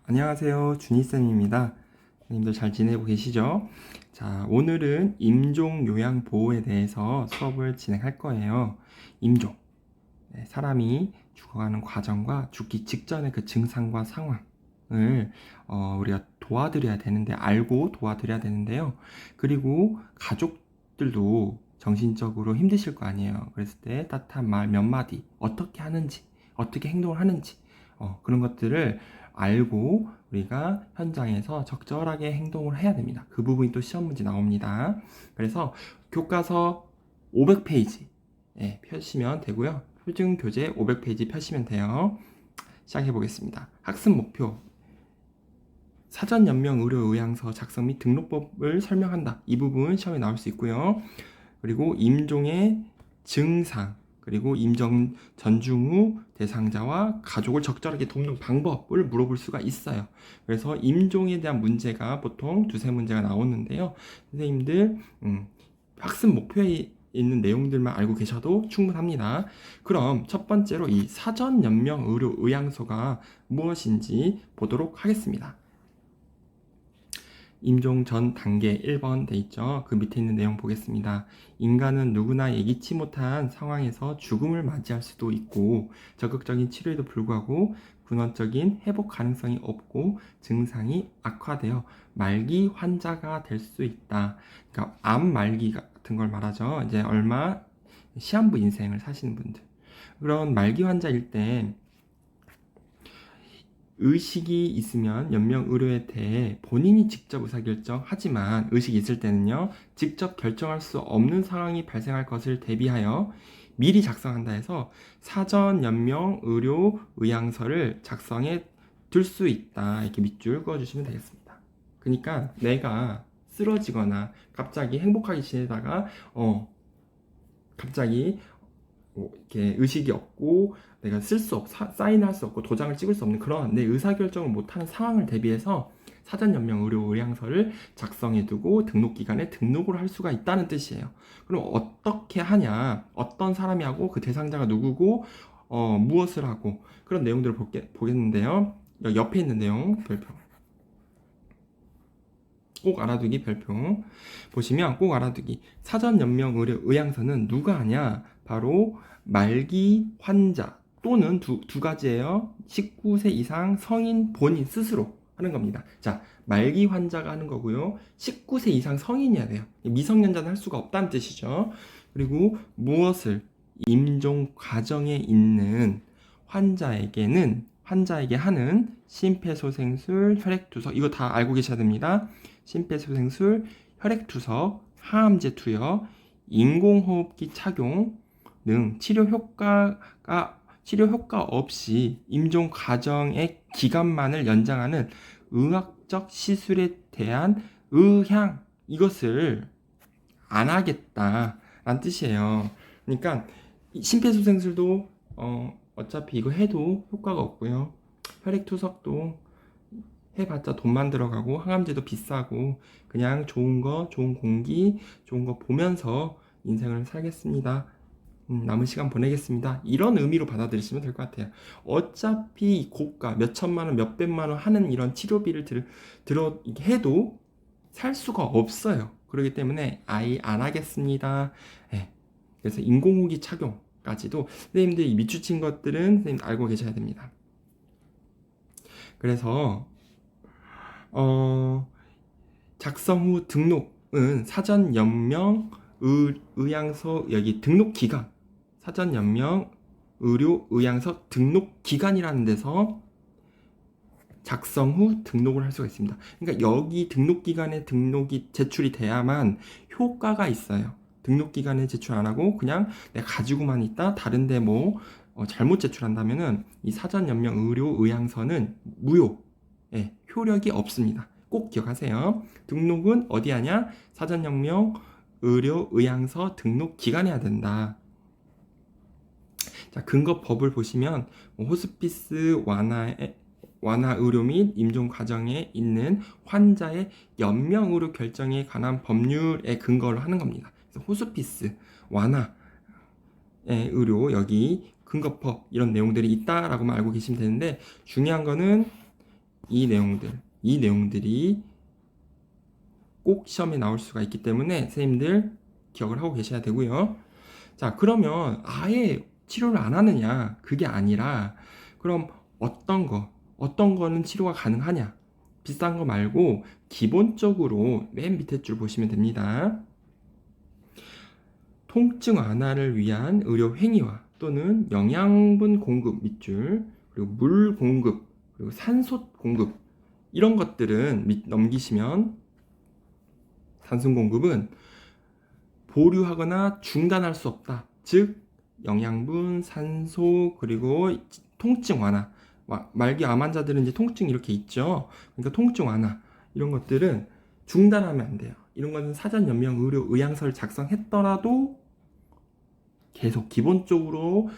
안녕하세요. 준희쌤입니다. 선생님들 잘 지내고 계시죠? 자, 오늘은 임종 요양 보호에 대해서 수업을 진행할 거예요. 임종. 사람이 죽어가는 과정과 죽기 직전의 그 증상과 상황을 우리가 도와드려야 되는데, 알고 도와드려야 되는데요. 그리고 가족들도 정신적으로 힘드실 거 아니에요. 그랬을 때 따뜻한 말 몇 마디, 어떻게 하는지, 어떻게 행동을 하는지, 그런 것들을 알고 우리가 현장에서 적절하게 행동을 해야 됩니다. 그 부분이 또 시험 문제 나옵니다. 그래서 교과서 500페이지 펴시면 되고요. 표준 교재 500페이지 펴시면 돼요. 시작해 보겠습니다. 학습 목표. 사전 연명 의료 의향서 작성 및 등록법을 설명한다. 이 부분 시험에 나올 수 있고요. 그리고 임종의 증상, 그리고 임종 전중 후 대상자와 가족을 적절하게 돕는 방법을 물어볼 수가 있어요. 그래서 임종에 대한 문제가 보통 두세 문제가 나오는데요. 선생님들 학습 목표에 있는 내용들만 알고 계셔도 충분합니다. 그럼 첫 번째로 이 사전 연명 의료 의향서가 무엇인지 보도록 하겠습니다. 임종 전 단계 1번 돼 있죠. 그 밑에 있는 내용 보겠습니다. 인간은 누구나 예기치 못한 상황에서 죽음을 맞이할 수도 있고 적극적인 치료에도 불구하고 근원적인 회복 가능성이 없고 증상이 악화되어 말기 환자가 될 수 있다. 그러니까 암 말기 같은 걸 말하죠. 이제 얼마 시한부 인생을 사시는 분들. 그런 말기 환자일 때 의식이 있으면 연명 의료에 대해 본인이 직접 의사결정하지만 의식이 있을 때는요, 직접 결정할 수 없는 상황이 발생할 것을 대비하여 미리 작성한다 해서 사전 연명 의료 의향서를 작성해 둘 수 있다. 이렇게 밑줄 그어주시면 되겠습니다. 그러니까 내가 쓰러지거나 갑자기 행복하게 지내다가 갑자기 이렇게 의식이 없고 내가 쓸 수 없, 사인할 수 없고 도장을 찍을 수 없는 그런 내 의사결정을 못하는 상황을 대비해서 사전연명 의료 의향서를 작성해 두고 등록기관에 등록을 할 수가 있다는 뜻이에요. 그럼 어떻게 하냐, 어떤 사람이 하고 그 대상자가 누구고 무엇을 하고 그런 내용들을 보겠는데요. 여기 옆에 있는 내용 별표 꼭 알아두기 별표 보시면 꼭 알아두기 사전연명 의료 의향서는 누가 하냐, 바로 말기 환자 또는 두 가지예요. 19세 이상 성인 본인 스스로 하는 겁니다. 자, 말기 환자가 하는 거고요. 19세 이상 성인이어야 돼요. 미성년자는 할 수가 없다는 뜻이죠. 그리고 무엇을 임종 과정에 있는 환자에게 하는 심폐소생술, 혈액투석, 이거 다 알고 계셔야 됩니다. 심폐소생술, 혈액투석, 항암제 투여, 인공호흡기 착용 등 치료 효과 없이 임종 과정의 기간만을 연장하는 의학적 시술에 대한 의향, 이것을 안 하겠다라는 뜻이에요. 그러니까 심폐소생술도 어차피 이거 해도 효과가 없고요. 혈액투석도 해봤자 돈만 들어가고 항암제도 비싸고 그냥 좋은 공기, 좋은 거 보면서 인생을 살겠습니다. 남은 시간 보내겠습니다. 이런 의미로 받아들이시면 될 것 같아요. 어차피 고가 몇 천만 원, 몇 백만 원 하는 이런 치료비를 들어 해도 살 수가 없어요. 그렇기 때문에 아예 안 하겠습니다. 네. 그래서 인공호흡기 착용까지도 선생님들 이 밑줄친 것들은 선생님 알고 계셔야 됩니다. 그래서 작성 후 등록은 사전 연명 의향서 여기 등록 기간, 사전 연명 의료 의향서 등록 기간이라는 데서 작성 후 등록을 할 수가 있습니다. 그러니까 여기 등록 기간에 등록이 제출이 돼야만 효과가 있어요. 등록 기간에 제출 안 하고 그냥 내가 가지고만 있다 다른데 뭐 잘못 제출한다면은 이 사전 연명 의료 의향서는 무효, 효력이 없습니다. 꼭 기억하세요. 등록은 어디 하냐? 사전 연명 의료 의향서 등록 기간에 해야 된다. 자, 근거법을 보시면 호스피스 완화 의료 및 임종 과정에 있는 환자의 연명 의료 결정에 관한 법률에 근거를 하는 겁니다. 그래서 호스피스 완화 의료 여기 근거법 이런 내용들이 있다라고만 알고 계시면 되는데 중요한 거는 이 내용들이 꼭 시험에 나올 수가 있기 때문에 선생님들 기억을 하고 계셔야 되고요. 자, 그러면 아예 치료를 안 하느냐? 그게 아니라 그럼 어떤 거는 치료가 가능하냐? 비싼 거 말고 기본적으로 맨 밑에 줄 보시면 됩니다. 통증 완화를 위한 의료 행위와 또는 영양분 공급 밑줄, 그리고 물 공급, 그리고 산소 공급 이런 것들은 넘기시면 단순 공급은 보류하거나 중단할 수 없다. 즉 영양분, 산소, 그리고 통증 완화. 말기 암 환자들은 이제 통증이 이렇게 있죠. 그러니까 통증 완화 이런 것들은 중단하면 안 돼요. 이런 것은 사전 연명 의료 의향서를 작성했더라도 계속 기본적으로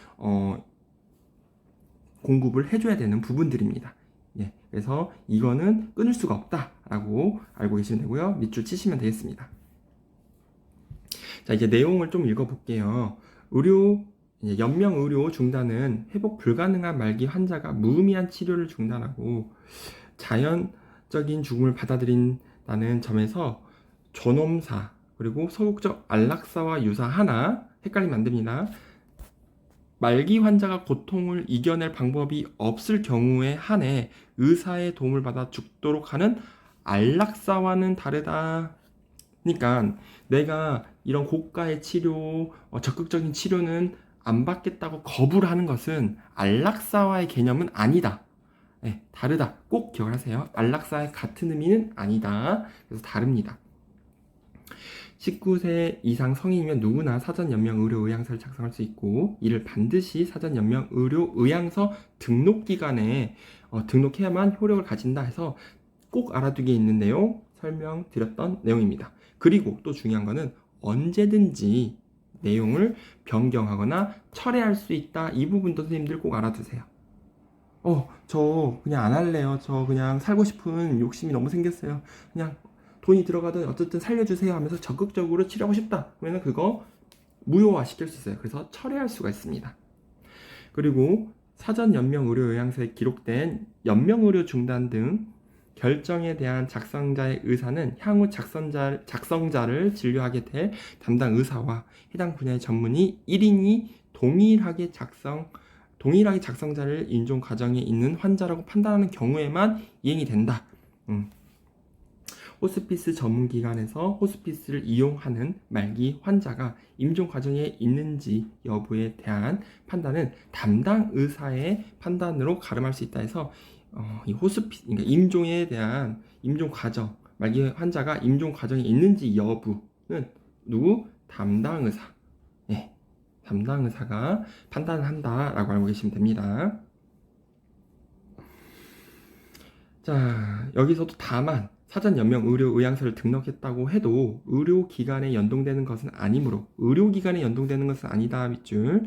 공급을 해줘야 되는 부분들입니다. 예, 그래서 이거는 끊을 수가 없다라고 알고 계시면 되고요. 밑줄 치시면 되겠습니다. 자, 이제 내용을 좀 읽어볼게요. 연명 의료 중단은 회복 불가능한 말기 환자가 무의미한 치료를 중단하고 자연적인 죽음을 받아들인다는 점에서 존엄사 그리고 소극적 안락사와 유사하나 헷갈리면 안 됩니다. 말기 환자가 고통을 이겨낼 방법이 없을 경우에 한해 의사의 도움을 받아 죽도록 하는 안락사와는 다르다. 그러니까 내가 이런 고가의 치료, 적극적인 치료는 안 받겠다고 거부를 하는 것은 안락사와의 개념은 아니다. 네, 다르다. 꼭 기억하세요. 안락사의 같은 의미는 아니다. 그래서 다릅니다. 19세 이상 성인이면 누구나 사전연명의료의향서를 작성할 수 있고 이를 반드시 사전연명의료의향서 등록기관에 등록해야만 효력을 가진다 해서 꼭 알아두게 있는 내용 설명드렸던 내용입니다. 그리고 또 중요한 거는 언제든지 내용을 변경하거나 철회할 수 있다. 이 부분도 선생님들 꼭 알아두세요. 저 그냥 안 할래요. 저 그냥 살고 싶은 욕심이 너무 생겼어요. 그냥 돈이 들어가든 어쨌든 살려주세요 하면서 적극적으로 치료하고 싶다. 그러면 그거 무효화 시킬 수 있어요. 그래서 철회할 수가 있습니다. 그리고 사전 연명 의료 요양서에 기록된 연명 의료 중단 등 결정에 대한 작성자의 의사는 향후 작성자를 진료하게 될 담당 의사와 해당 분야의 전문의 1인이 동일하게 작성자를 인종 과정에 있는 환자라고 판단하는 경우에만 이행이 된다. 호스피스 전문기관에서 호스피스를 이용하는 말기 환자가 임종 과정에 있는지 여부에 대한 판단은 담당 의사의 판단으로 가름할 수 있다 해서 이 그러니까 임종에 대한 임종 과정, 말기 환자가 임종 과정에 있는지 여부는 담당 의사. 예, 담당 의사가 판단을 한다라고 알고 계시면 됩니다. 자, 여기서도 다만 사전 연명 의료 의향서를 등록했다고 해도 의료기관에 연동되는 것은 아니므로 의료기관에 연동되는 것은 아니다 밑줄.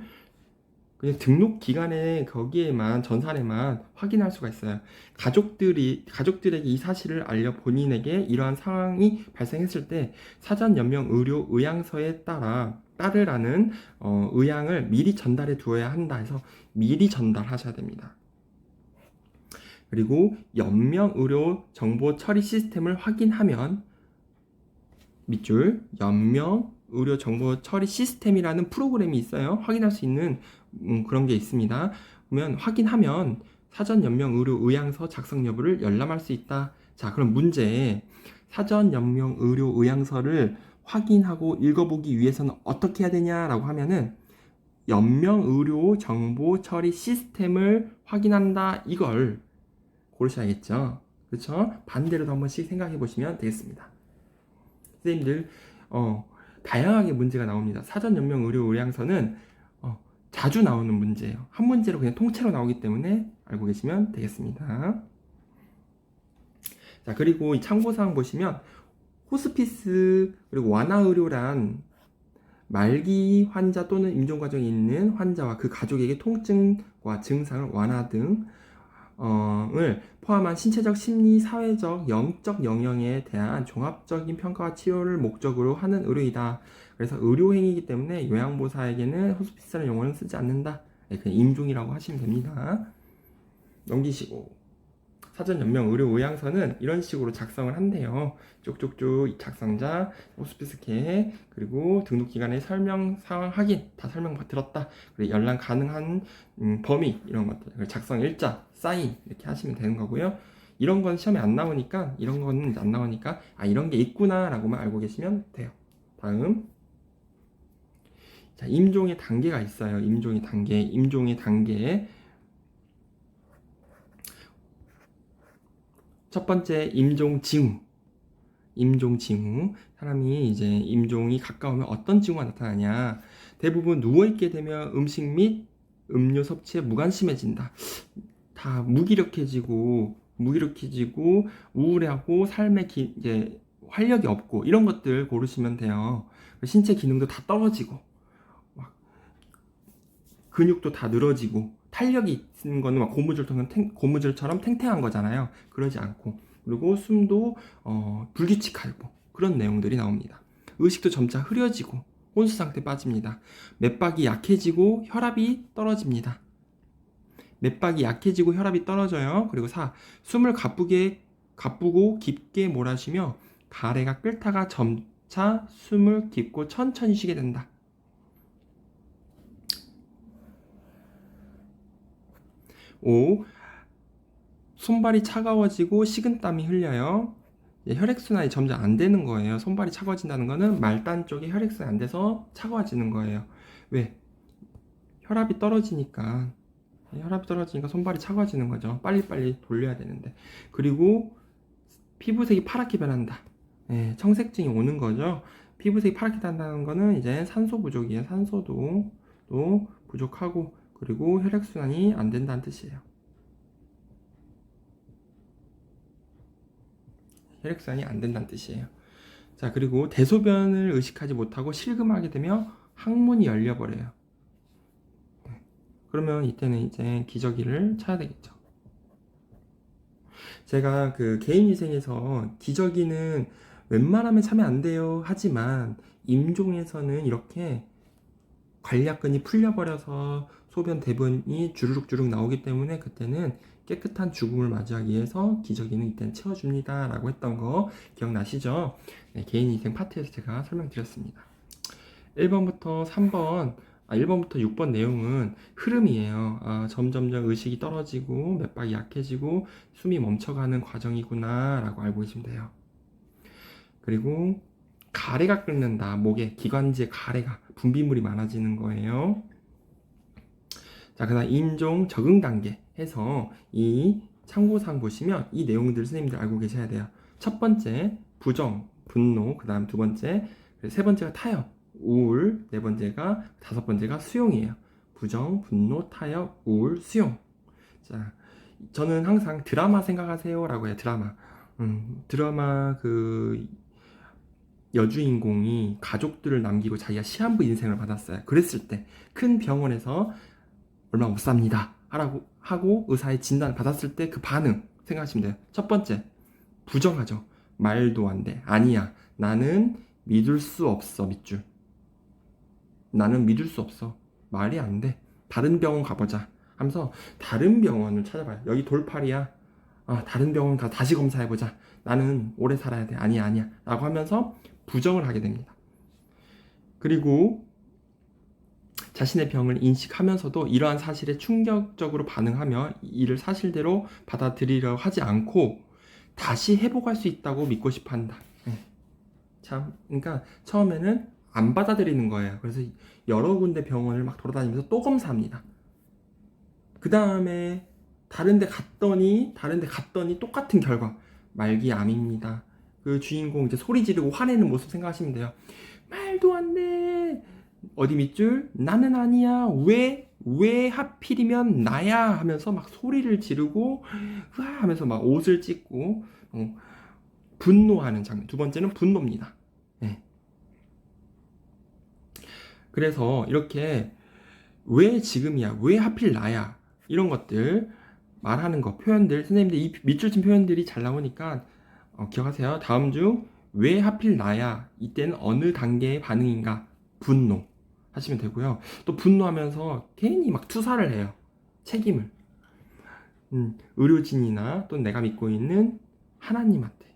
그냥 등록기관에 거기에만 전산에만 확인할 수가 있어요. 가족들에게 이 사실을 알려 본인에게 이러한 상황이 발생했을 때 사전 연명 의료 의향서에 따르라는 의향을 미리 전달해 두어야 한다 해서 미리 전달하셔야 됩니다. 그리고 연명 의료 정보 처리 시스템을 확인하면 밑줄 연명 의료 정보 처리 시스템이라는 프로그램이 있어요. 확인할 수 있는 그런 게 있습니다. 그러면 확인하면 사전 연명 의료 의향서 작성 여부를 열람할 수 있다. 자, 그럼 문제 사전 연명 의료 의향서를 확인하고 읽어보기 위해서는 어떻게 해야 되냐라고 하면은 연명 의료 정보 처리 시스템을 확인한다. 이걸 고르셔야겠죠. 그렇죠? 반대로도 한 번씩 생각해 보시면 되겠습니다. 선생님들 다양하게 문제가 나옵니다. 사전 연명 의료 의향서는 자주 나오는 문제예요. 한 문제로 그냥 통째로 나오기 때문에 알고 계시면 되겠습니다. 자, 그리고 이 참고사항 보시면 호스피스 그리고 완화의료란 말기 환자 또는 임종 과정에 있는 환자와 그 가족에게 통증과 증상을 완화 등을 포함한 신체적, 심리, 사회적, 영적 영역에 대한 종합적인 평가와 치료를 목적으로 하는 의료이다. 그래서 의료행위이기 때문에 요양보호사에게는 호스피스라는 용어는 쓰지 않는다. 그냥 임종이라고 하시면 됩니다. 넘기시고 사전연명 의료의향서는 이런 식으로 작성을 한대요. 쪽쪽쪽 작성자, 호스피스케, 그리고 등록기관의 설명사항 확인 다 설명 들었다. 그리고 연락 가능한 범위 이런 것들, 작성 일자, 사인 이렇게 하시면 되는 거고요. 이런 건 시험에 안 나오니까 이런 게 있구나라고만 알고 계시면 돼요. 다음, 자, 임종의 단계가 있어요. 임종의 단계. 첫 번째, 임종 징후. 사람이 이제 임종이 가까우면 어떤 징후가 나타나냐. 대부분 누워있게 되면 음식 및 음료 섭취에 무관심해진다. 다 무기력해지고 우울해하고 삶에 이제 활력이 없고 이런 것들 고르시면 돼요. 신체 기능도 다 떨어지고 막 근육도 다 늘어지고 탄력이 있는 거는 막 고무줄처럼 탱탱한 거잖아요. 그러지 않고, 그리고 숨도 불규칙하고 그런 내용들이 나옵니다. 의식도 점차 흐려지고 혼수 상태 빠집니다. 맥박이 약해지고 혈압이 떨어집니다. 맥박이 약해지고 혈압이 떨어져요. 그리고 4. 숨을 가쁘고 깊게 몰아쉬며 가래가 끓다가 점차 숨을 깊고 천천히 쉬게 된다. 5. 손발이 차가워지고 식은땀이 흘려요. 혈액순환이 점점 안 되는 거예요. 손발이 차가워진다는 거는 말단 쪽에 혈액순환이 안 돼서 차가워지는 거예요. 왜? 혈압이 떨어지니까 손발이 차가워지는 거죠. 빨리빨리 돌려야 되는데. 그리고 피부색이 파랗게 변한다. 청색증이 오는 거죠. 피부색이 파랗게 변한다는 거는 이제 산소 부족이에요. 산소도 또 부족하고, 그리고 혈액순환이 안 된다는 뜻이에요. 자, 그리고 대소변을 의식하지 못하고 실금하게 되면 항문이 열려버려요. 그러면 이때는 이제 기저귀를 차야 되겠죠. 제가 그 개인위생에서 기저귀는 웬만하면 차면 안 돼요 하지만 임종에서는 이렇게 관략근이 풀려버려서 소변 대변이 주르륵 나오기 때문에 그때는 깨끗한 죽음을 맞이하기 위해서 기저귀는 이때는 채워줍니다 라고 했던 거 기억나시죠? 네, 개인위생 파트에서 제가 설명드렸습니다. 1번부터 6번 내용은 흐름이에요. 점점점 의식이 떨어지고 맥박이 약해지고 숨이 멈춰가는 과정이구나 라고 알고 계시면 돼요. 그리고 가래가 끓는다. 목에 기관지에 가래가 분비물이 많아지는 거예요. 자, 그다음 임종 적응 단계 해서 이 참고사항 보시면 이 내용들 선생님들 알고 계셔야 돼요. 첫 번째 부정, 분노, 그다음 두 번째, 세 번째가 타협, 우울, 네 번째가, 다섯 번째가 수용이에요. 부정, 분노, 타협, 우울, 수용. 자, 저는 항상 드라마 생각하세요 라고 해요. 드라마 그 여주인공이 가족들을 남기고 자기가 시한부 인생을 받았어요. 그랬을 때 큰 병원에서 얼마 못 삽니다 하고 의사의 진단을 받았을 때 그 반응 생각하시면 돼요. 첫 번째, 부정하죠. 말도 안 돼. 아니야. 나는 믿을 수 없어. 밑줄. 나는 믿을 수 없어. 말이 안 돼. 다른 병원 가보자 하면서 다른 병원을 찾아봐요. 여기 돌팔이야. 다른 병원 가서 다시 검사해보자. 나는 오래 살아야 돼. 아니야 라고 하면서 부정을 하게 됩니다. 그리고 자신의 병을 인식하면서도 이러한 사실에 충격적으로 반응하며 이를 사실대로 받아들이려 하지 않고 다시 회복할 수 있다고 믿고 싶어 한다. 그러니까 처음에는 안 받아들이는 거예요. 그래서 여러 군데 병원을 막 돌아다니면서 또 검사합니다. 그 다음에 다른 데 갔더니 똑같은 결과. 말기암입니다. 그 주인공 이제 소리 지르고 화내는 모습 생각하시면 돼요. 말도 안 돼. 어디 밑줄? 나는 아니야. 왜 하필이면 나야? 하면서 막 소리를 지르고 으아 하면서 막 옷을 찢고 분노하는 장면. 두 번째는 분노입니다. 네. 그래서 이렇게 왜 지금이야? 왜 하필 나야? 이런 것들 말하는 거, 표현들, 선생님들 이 밑줄 친 표현들이 잘 나오니까 기억하세요. 다음 중 왜 하필 나야? 이때는 어느 단계의 반응인가? 분노 하시면 되고요. 또 분노하면서 괜히 막 투사를 해요. 책임을. 의료진이나 또는 내가 믿고 있는 하나님한테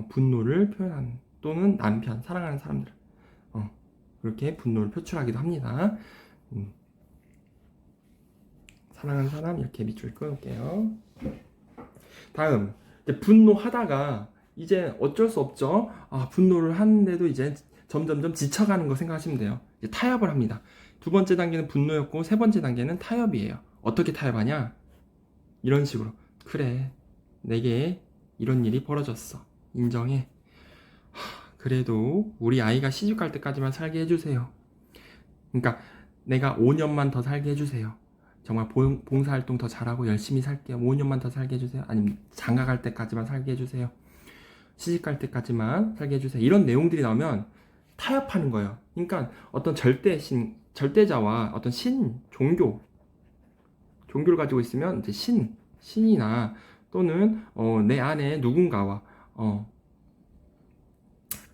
분노를 표현하는, 또는 남편, 사랑하는 사람들 그렇게 분노를 표출하기도 합니다. 사랑하는 사람 이렇게 밑줄 끊을게요. 다음, 이제 분노하다가 이제 어쩔 수 없죠. 분노를 하는데도 이제 점점점 지쳐가는 거 생각하시면 돼요. 이제 타협을 합니다. 두 번째 단계는 분노였고, 세 번째 단계는 타협이에요. 어떻게 타협하냐? 이런 식으로. 그래, 내게 이런 일이 벌어졌어. 인정해. 그래도 우리 아이가 시집 갈 때까지만 살게 해주세요. 그러니까 내가 5년만 더 살게 해주세요. 정말 봉사활동 더 잘하고 열심히 살게요. 5년만 더 살게 해주세요. 아니면 장가 갈 때까지만 살게 해주세요. 시집 갈 때까지만 살게 해주세요. 이런 내용들이 나오면 타협하는 거예요. 그러니까 어떤 절대자와 어떤 종교를 가지고 있으면 이제 신이나 또는 내 안에 누군가와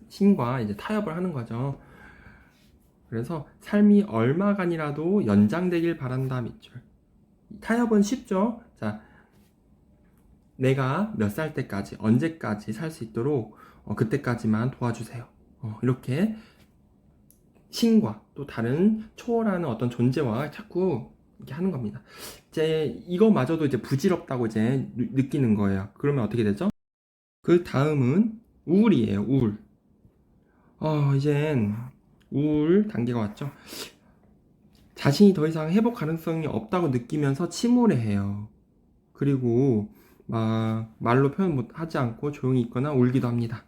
신과 이제 타협을 하는 거죠. 그래서 삶이 얼마간이라도 연장되길 바란다 밑줄. 타협은 쉽죠. 자, 내가 몇 살 때까지, 언제까지 살 수 있도록 그때까지만 도와주세요. 이렇게 신과 또 다른 초월하는 어떤 존재와 자꾸 이렇게 하는 겁니다. 이제 이거마저도 이제 부질없다고 이제 느끼는 거예요. 그러면 어떻게 되죠? 그 다음은 우울이에요. 우울. 이젠 우울 단계가 왔죠. 자신이 더 이상 회복 가능성이 없다고 느끼면서 침울해해요. 그리고 막 말로 표현 못하지 않고 조용히 있거나 울기도 합니다.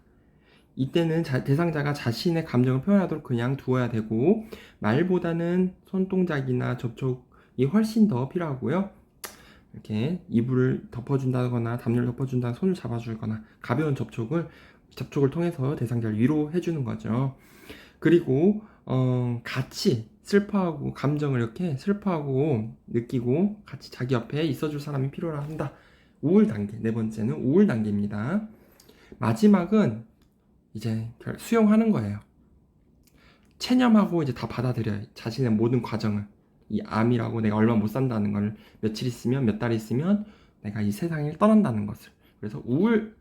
이때는 대상자가 자신의 감정을 표현하도록 그냥 두어야 되고, 말보다는 손동작이나 접촉이 훨씬 더 필요하고요. 이렇게 이불을 덮어준다거나 담요를 덮어준다거나 손을 잡아주거나 가벼운 접촉을 통해서 대상자를 위로해주는 거죠. 그리고 같이 슬퍼하고 감정을 이렇게 슬퍼하고 느끼고 같이 자기 옆에 있어줄 사람이 필요라 한다. 우울 단계, 네 번째는 우울 단계입니다. 마지막은 이제 수용하는 거예요. 체념하고 이제 다 받아들여요. 자신의 모든 과정을. 이 암이라고 내가 얼마 못 산다는 걸, 며칠 있으면, 몇 달 있으면 내가 이 세상을 떠난다는 것을. 그래서 우울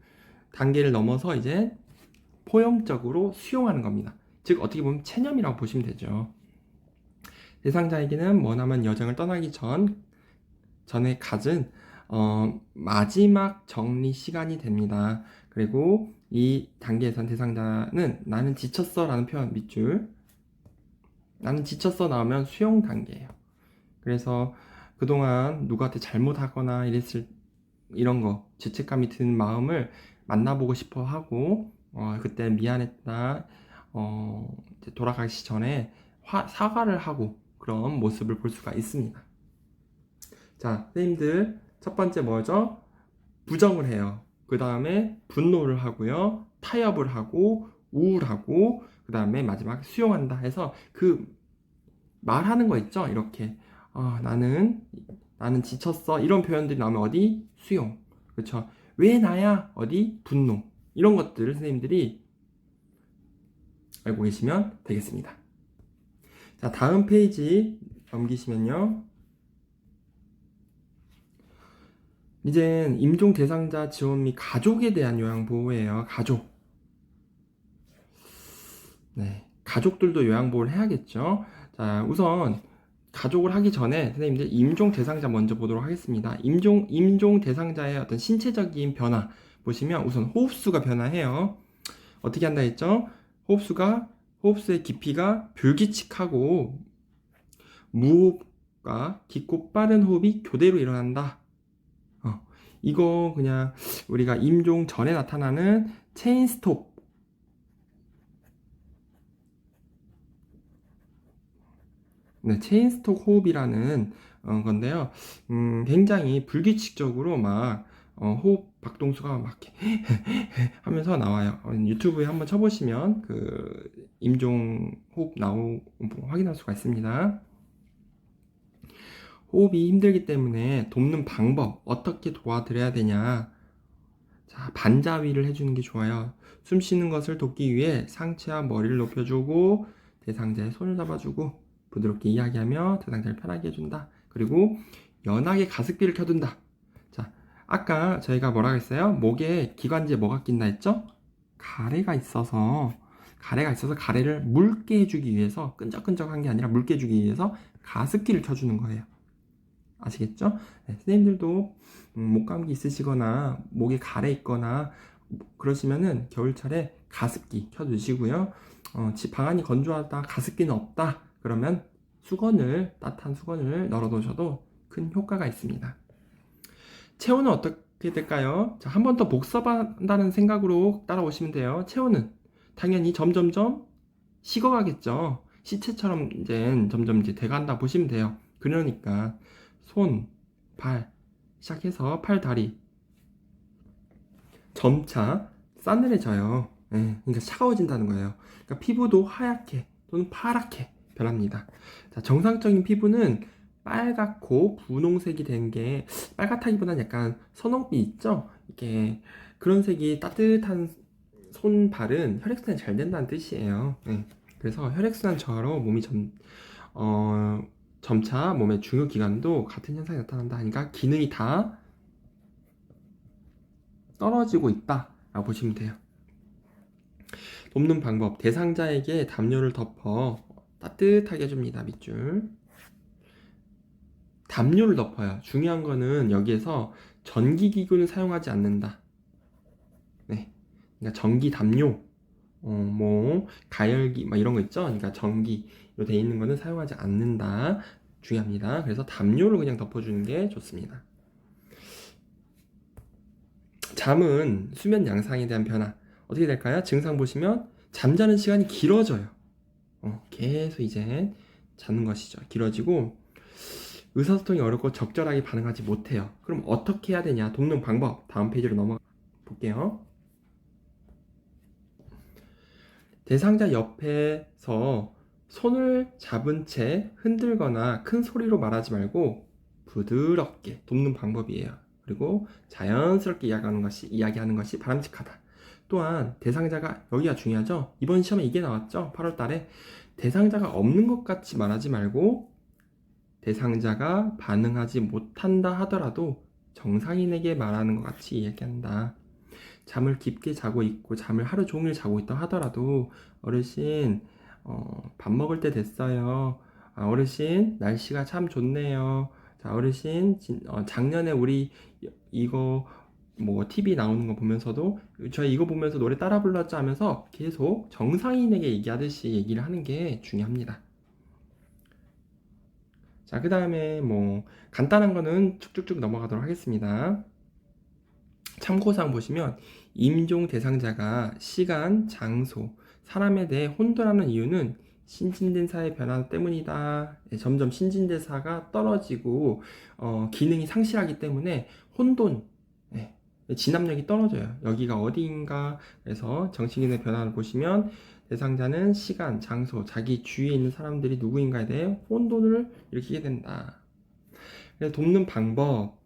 단계를 넘어서 이제 포용적으로 수용하는 겁니다. 즉 어떻게 보면 체념이라고 보시면 되죠. 대상자에게는 머나먼 여정을 떠나기 전에 갖은 마지막 정리 시간이 됩니다. 그리고 이 단계에선 대상자는 나는 지쳤어 라는 표현 밑줄, 나는 지쳤어 나오면 수용 단계예요. 그래서 그동안 누구한테 잘못하거나 이런 거 죄책감이 드는 마음을 만나보고 싶어 하고 그때 미안했다 이제 돌아가기 전에 사과를 하고 그런 모습을 볼 수가 있습니다. 자, 선생님들 첫 번째 뭐죠? 부정을 해요. 그 다음에 분노를 하고요. 타협을 하고 우울하고 그 다음에 마지막 수용한다 해서 그 말하는 거 있죠? 이렇게 나는 지쳤어 이런 표현들이 나오면 어디? 수용. 그렇죠? 왜 나야? 어디? 분노. 이런 것들을 선생님들이 알고 계시면 되겠습니다. 자, 다음 페이지 넘기시면요. 이젠 임종 대상자 지원 및 가족에 대한 요양보호예요. 가족. 네, 가족들도 요양보호를 해야겠죠. 자, 우선 가족을 하기 전에 선생님들 임종 대상자 먼저 보도록 하겠습니다. 임종 대상자의 어떤 신체적인 변화 보시면 우선 호흡수가 변화해요. 어떻게 한다 했죠? 호흡수의 깊이가 불규칙하고 무호흡과 깊고 빠른 호흡이 교대로 일어난다. 이거 그냥 우리가 임종 전에 나타나는 체인 스톱, 네, 체인 스톱 호흡이라는 건데요. 굉장히 불규칙적으로 막 호흡 박동수가 막 하면서 나와요. 유튜브에 한번 쳐보시면 그 임종 호흡 확인할 수가 있습니다. 호흡이 힘들기 때문에 돕는 방법, 어떻게 도와드려야 되냐. 자, 반자위를 해주는 게 좋아요. 숨 쉬는 것을 돕기 위해 상체와 머리를 높여주고 대상자의 손을 잡아주고 부드럽게 이야기하며 대상자를 편하게 해준다. 그리고 연하게 가습기를 켜둔다. 자, 아까 저희가 뭐라고 했어요? 목에 기관지에 뭐가 낀다 했죠? 가래가 있어서 가래를 묽게 해주기 위해서, 끈적끈적한 게 아니라 묽게 해주기 위해서 가습기를 켜주는 거예요. 아시겠죠? 네, 선생님들도 목감기 있으시거나 목에 가래 있거나 그러시면은 겨울철에 가습기 켜두시고요. 집 방안이 건조하다, 가습기는 없다 그러면 따뜻한 수건을 널어 놓으셔도 큰 효과가 있습니다. 체온은 어떻게 될까요? 자, 한 번 더 복습한다는 생각으로 따라오시면 돼요. 체온은 당연히 점점점 식어가겠죠. 시체처럼 이제 점점 이제 돼간다 보시면 돼요. 그러니까 손, 발 시작해서 팔, 다리 점차 싸늘해져요. 예, 그러니까 차가워진다는 거예요. 그러니까 피부도 하얗게 또는 파랗게 변합니다. 자, 정상적인 피부는 빨갛고 분홍색이 된 게 빨갛다기보다는 약간 선홍빛 있죠? 이게 그런 색이 따뜻한 손, 발은 혈액순환이 잘 된다는 뜻이에요. 예, 그래서 혈액순환저하로 몸이 점차 몸의 중요 기관도 같은 현상이 나타난다 하니까 기능이 다 떨어지고 있다라고 보시면 돼요. 돕는 방법, 대상자에게 담요를 덮어 따뜻하게 해줍니다. 밑줄 담요를 덮어요. 중요한 거는 여기에서 전기기구는 사용하지 않는다. 네, 그러니까 전기 담요, 뭐 가열기 막 이런 거 있죠. 그러니까 전기로 돼 있는 거는 사용하지 않는다. 중요합니다. 그래서 담요를 그냥 덮어주는 게 좋습니다. 잠은 수면 양상에 대한 변화 어떻게 될까요? 증상 보시면 잠자는 시간이 길어져요. 계속 이제 자는 것이죠. 길어지고 의사소통이 어렵고 적절하게 반응하지 못해요. 그럼 어떻게 해야 되냐? 돕는 방법 다음 페이지로 넘어가 볼게요. 대상자 옆에서 손을 잡은 채 흔들거나 큰 소리로 말하지 말고 부드럽게 돕는 방법이에요. 그리고 자연스럽게 이야기하는 것이 바람직하다. 또한 대상자가, 여기가 중요하죠. 이번 시험에 이게 나왔죠. 8월 달에 대상자가 없는 것 같이 말하지 말고 대상자가 반응하지 못한다 하더라도 정상인에게 말하는 것 같이 이야기한다. 잠을 깊게 자고 있고 잠을 하루 종일 자고 있다 하더라도 어르신 밥 먹을 때 됐어요. 어르신 날씨가 참 좋네요. 자, 어르신 작년에 우리 이거 뭐 TV 나오는 거 보면서도 저희 이거 보면서 노래 따라 불렀죠 하면서 계속 정상인에게 얘기하듯이 얘기를 하는 게 중요합니다. 자, 그 다음에 뭐 간단한 거는 쭉쭉쭉 넘어가도록 하겠습니다. 참고사항 보시면 임종 대상자가 시간, 장소, 사람에 대해 혼돈하는 이유는 신진된 사회 변화 때문이다. 점점 신진대사가 떨어지고 기능이 상실하기 때문에 혼돈, 진압력이 떨어져요. 여기가 어디인가. 그래서 정신기능의 변화를 보시면 대상자는 시간, 장소, 자기 주위에 있는 사람들이 누구인가에 대해 혼돈을 일으키게 된다. 그래서 돕는 방법,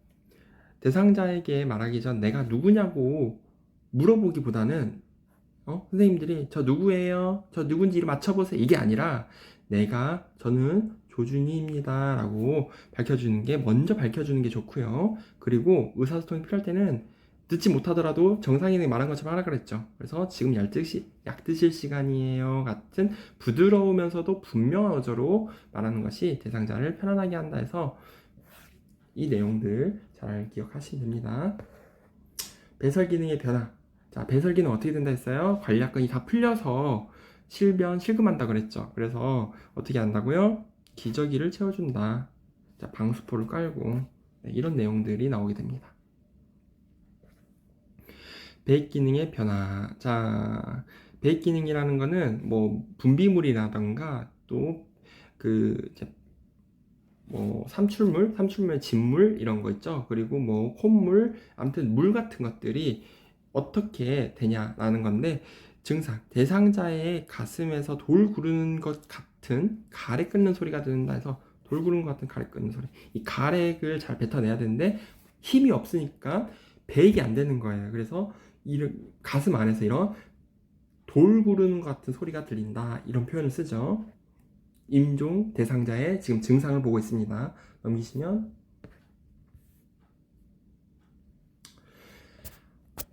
대상자에게 말하기 전 내가 누구냐고 물어보기보다는 선생님들이 저 누구예요? 저 누군지 이름 맞춰보세요. 이게 아니라 저는 조준희입니다 라고 밝혀주는 게, 먼저 밝혀주는 게 좋고요. 그리고 의사소통이 필요할 때는 듣지 못하더라도 정상인이 말한 것처럼 하라 그랬죠. 그래서 지금 약 드실 시간이에요 같은 부드러우면서도 분명한 어조로 말하는 것이 대상자를 편안하게 한다 해서 이 내용들 잘 기억하시면 됩니다. 배설 기능의 변화. 자, 배설기는 어떻게 된다 했어요? 관략근이 다 풀려서 실금한다 그랬죠. 그래서 어떻게 한다고요? 기저귀를 채워준다. 자, 방수포를 깔고 이런 내용들이 나오게 됩니다. 배익 기능의 변화. 자, 배익 기능이라는 거는 뭐 분비물이라던가 또 삼출물, 진물 이런 거 있죠. 그리고 뭐 콧물, 아무튼 물 같은 것들이 어떻게 되냐라는 건데, 증상, 대상자의 가슴에서 돌 구르는 것 같은 가래 끓는 소리가 들린다 해서 돌 구르는 것 같은 가래 끓는 소리, 이 가래를 잘 뱉어내야 되는데 힘이 없으니까 배익이 안 되는 거예요. 그래서 가슴 안에서 이런 돌 구르는 것 같은 소리가 들린다, 이런 표현을 쓰죠. 임종 대상자의 지금 증상을 보고 있습니다. 넘기시면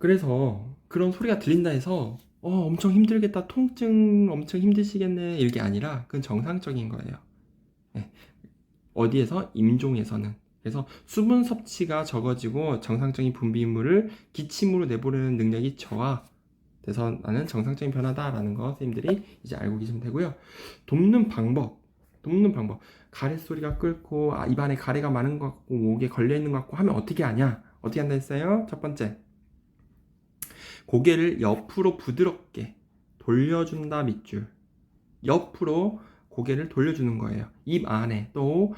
그래서 그런 소리가 들린다 해서 엄청 힘들겠다, 통증 엄청 힘드시겠네, 이게 아니라 그건 정상적인 거예요. 네. 어디에서? 임종에서는. 그래서 수분 섭취가 적어지고 정상적인 분비물을 기침으로 내보내는 능력이 저하돼서 나는 정상적인 변화다라는 거 선생님들이 이제 알고 계시면 되고요. 돕는 방법. 가래 소리가 끓고 입안에 가래가 많은 것 같고 목에 걸려 있는 것 같고 하면 어떻게 하냐? 어떻게 한다 했어요? 첫 번째, 고개를 옆으로 부드럽게 돌려준다 밑줄. 옆으로 고개를 돌려주는 거예요. 입 안에 또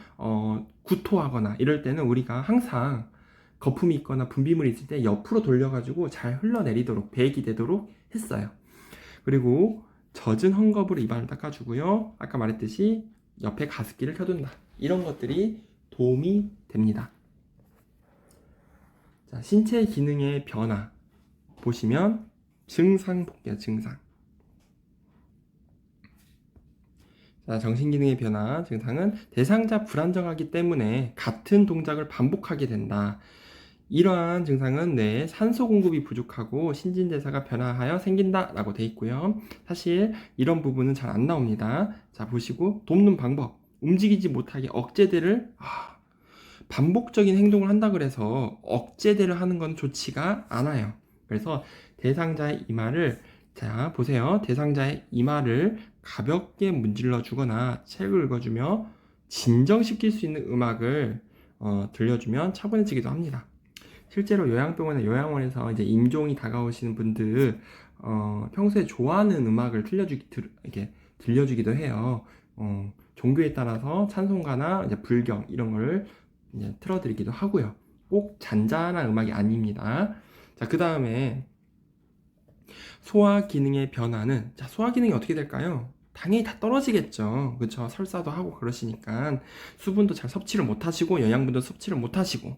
구토하거나 이럴 때는 우리가 항상 거품이 있거나 분비물이 있을 때 옆으로 돌려가지고 잘 흘러내리도록 배액이 되도록 했어요. 그리고 젖은 헝겊으로 입안을 닦아주고요. 아까 말했듯이 옆에 가습기를 켜둔다. 이런 것들이 도움이 됩니다. 자, 신체 기능의 변화 보시면 증상 볼게요. 증상. 자, 정신기능의 변화 증상은 대상자 불안정하기 때문에 같은 동작을 반복하게 된다. 이러한 증상은 뇌에 산소 공급이 부족하고 신진대사가 변화하여 생긴다 라고 되어 있고요. 사실 이런 부분은 잘 안 나옵니다. 자, 보시고 돕는 방법. 움직이지 못하게 억제대를 반복적인 행동을 한다 그래서 억제대를 하는 건 좋지가 않아요. 그래서 대상자의 이마를, 자 보세요, 대상자의 이마를 가볍게 문질러 주거나 책을 읽어주며 진정시킬 수 있는 음악을 들려주면 차분해지기도 합니다. 실제로 요양병원이나 요양원에서 이제 임종이 다가오시는 분들 평소에 좋아하는 음악을 들려주기도 해요. 종교에 따라서 찬송가나 이제 불경 이런 걸 이제 틀어드리기도 하고요. 꼭 잔잔한 음악이 아닙니다. 자, 그 다음에 소화 기능의 변화는, 자, 소화 기능이 어떻게 될까요? 당연히 다 떨어지겠죠. 그렇죠? 설사도 하고 그러시니까 수분도 잘 섭취를 못 하시고 영양분도 섭취를 못 하시고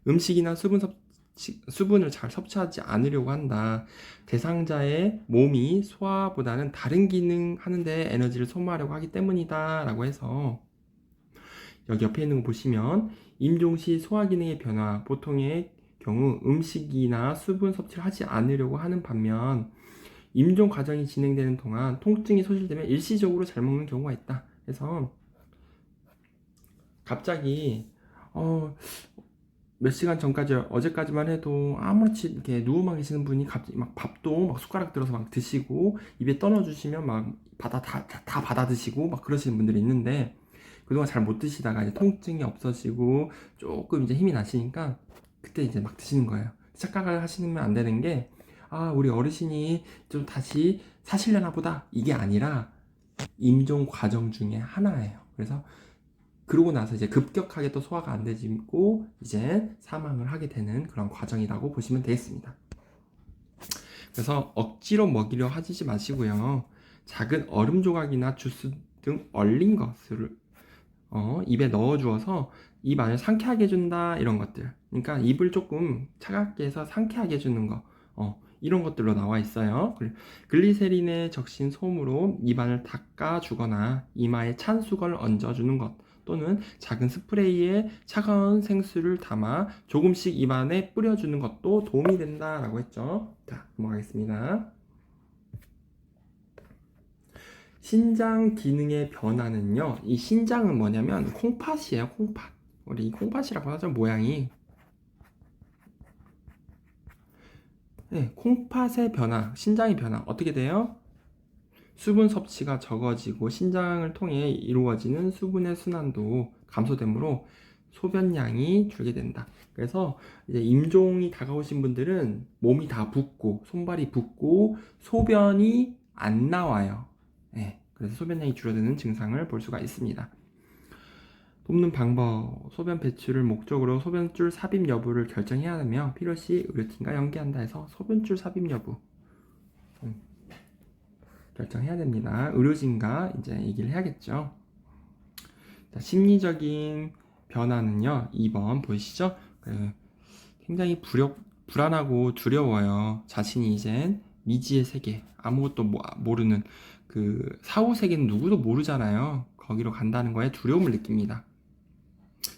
음식이나 수분을 잘 섭취하지 않으려고 한다. 대상자의 몸이 소화보다는 다른 기능 하는데 에너지를 소모하려고 하기 때문이다 라고 해서 여기 옆에 있는 거 보시면 임종시 소화 기능의 변화, 보통의 경우 음식이나 수분 섭취를 하지 않으려고 하는 반면 임종 과정이 진행되는 동안 통증이 소실되면 일시적으로 잘 먹는 경우가 있다. 그래서 갑자기 몇 시간 전까지, 어제까지만 해도 아무렇지 이렇게 누워만 계시는 분이 갑자기 막 밥도 막 숟가락 들어서 막 드시고 입에 떠넣어주시면 막 다 받아 드시고 막 그러시는 분들이 있는데, 그동안 잘 못 드시다가 이제 통증이 없어지고 조금 이제 힘이 나시니까 그때 이제 막 드시는 거예요. 착각을 하시면 안 되는 게, 우리 어르신이 좀 다시 사시려나 보다, 이게 아니라 임종 과정 중에 하나예요. 그래서 그러고 나서 이제 급격하게 또 소화가 안 되고 이제 사망을 하게 되는 그런 과정이라고 보시면 되겠습니다. 그래서 억지로 먹이려 하지 마시고요. 작은 얼음 조각이나 주스 등 얼린 것을 입에 넣어 주어서 입 안을 상쾌하게 해준다, 이런 것들. 그러니까 입을 조금 차갑게 해서 상쾌하게 해주는 거, 이런 것들로 나와 있어요. 글리세린에 적신 솜으로 입 안을 닦아주거나 이마에 찬 수건을 얹어주는 것, 또는 작은 스프레이에 차가운 생수를 담아 조금씩 입 안에 뿌려주는 것도 도움이 된다라고 했죠. 자, 넘어가겠습니다. 신장 기능의 변화는요, 이 신장은 뭐냐면 콩팥이에요. 콩팥. 우리 이 콩팥이라고 하죠, 모양이. 네, 콩팥의 변화, 신장의 변화 어떻게 돼요? 수분 섭취가 적어지고 신장을 통해 이루어지는 수분의 순환도 감소되므로 소변량이 줄게 된다. 그래서 이제 임종이 다가오신 분들은 몸이 다 붓고 손발이 붓고 소변이 안 나와요. 네, 그래서 소변량이 줄어드는 증상을 볼 수가 있습니다. 돕는 방법, 소변 배출을 목적으로 소변줄 삽입 여부를 결정해야 하며 필요시 의료팀과 연계한다 해서 소변줄 삽입 여부 결정해야 됩니다. 의료진과 이제 얘기를 해야겠죠. 자, 심리적인 변화는요, 2번 보이시죠? 굉장히 불안하고 두려워요. 자신이 이젠 미지의 세계, 아무것도 모르는 그 사후 세계는 누구도 모르잖아요. 거기로 간다는 거에 두려움을 느낍니다.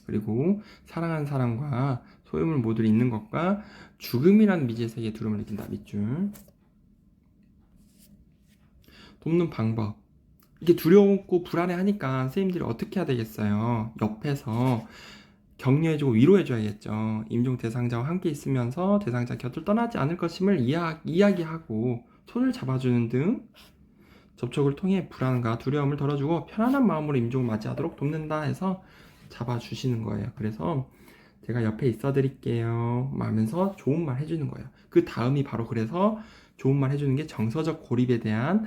그리고 사랑하는 사람과 소유물 모듈이 있는 것과 죽음이라는 미지의 세계에 두려움을 느낀다. 밑줄. 돕는 방법. 이게 두려웠고 불안해하니까 선생님들이 어떻게 해야 되겠어요? 옆에서 격려해주고 위로해줘야겠죠. 임종 대상자와 함께 있으면서 대상자 곁을 떠나지 않을 것임을 이야기하고 손을 잡아주는 등 접촉을 통해 불안과 두려움을 덜어주고 편안한 마음으로 임종을 맞이하도록 돕는다 해서 잡아주시는 거예요. 그래서 제가 옆에 있어 드릴게요 하면서 좋은 말 해주는 거예요. 그 다음이 바로 그래서 좋은 말 해주는 게 정서적 고립에 대한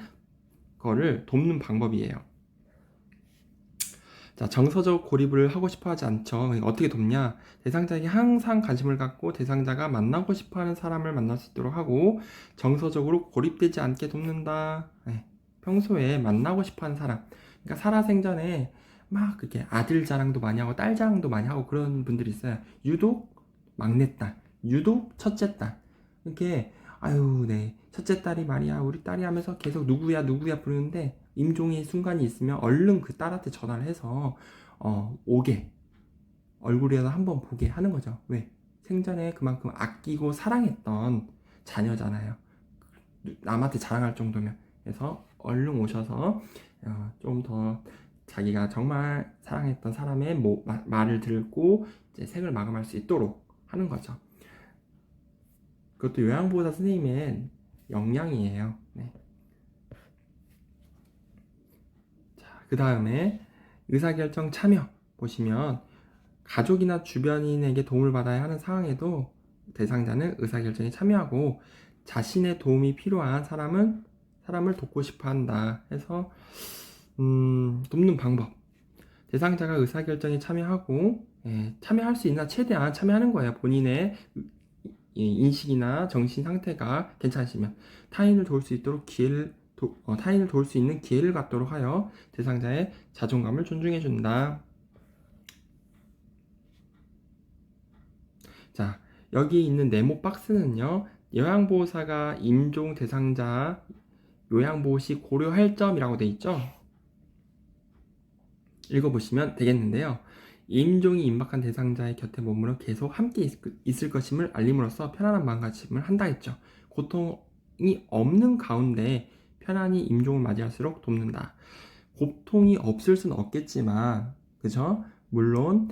거를 돕는 방법이에요. 자, 정서적 고립을 하고 싶어 하지 않죠. 그러니까 어떻게 돕냐? 대상자에게 항상 관심을 갖고 대상자가 만나고 싶어 하는 사람을 만날 수 있도록 하고 정서적으로 고립되지 않게 돕는다. 네. 평소에 만나고 싶어 하는 사람. 그러니까 살아생전에 막 그렇게 아들 자랑도 많이 하고 딸 자랑도 많이 하고 그런 분들이 있어요. 유독 막내딸, 유독 첫째딸. 이렇게 아유, 네. 첫째 딸이 말이야, 우리 딸이 하면서 계속 누구야 부르는데 임종의 순간이 있으면 얼른 그 딸한테 전화를 해서 오게 얼굴이라도 한번 보게 하는 거죠. 왜? 생전에 그만큼 아끼고 사랑했던 자녀잖아요. 남한테 자랑할 정도면. 그래서 얼른 오셔서 좀 더 자기가 정말 사랑했던 사람의 말을 듣고 이제 생을 마감할 수 있도록 하는 거죠. 그것도 요양보호사 선생님의 역량이에요. 네. 그 다음에 의사결정 참여 보시면 가족이나 주변인에게 도움을 받아야 하는 상황에도 대상자는 의사결정에 참여하고 자신의 도움이 필요한 사람을 돕고 싶어 한다 해서 돕는 방법. 대상자가 의사결정에 참여하고 참여할 수 있나 최대한 참여하는 거예요. 본인의 인식이나 정신 상태가 괜찮으시면 타인을 도울 수 있도록 타인을 도울 수 있는 기회를 갖도록 하여 대상자의 자존감을 존중해 준다. 자, 여기 있는 네모 박스는요, 요양보호사가 임종 대상자 요양보호 시 고려할 점이라고 되어 있죠. 읽어보시면 되겠는데요. 임종이 임박한 대상자의 곁에 머물러 계속 함께 있을 것임을 알림으로써 편안한 마음가짐을 한다 했죠. 고통이 없는 가운데 편안히 임종을 맞이할수록 돕는다. 고통이 없을 수는 없겠지만, 그죠? 물론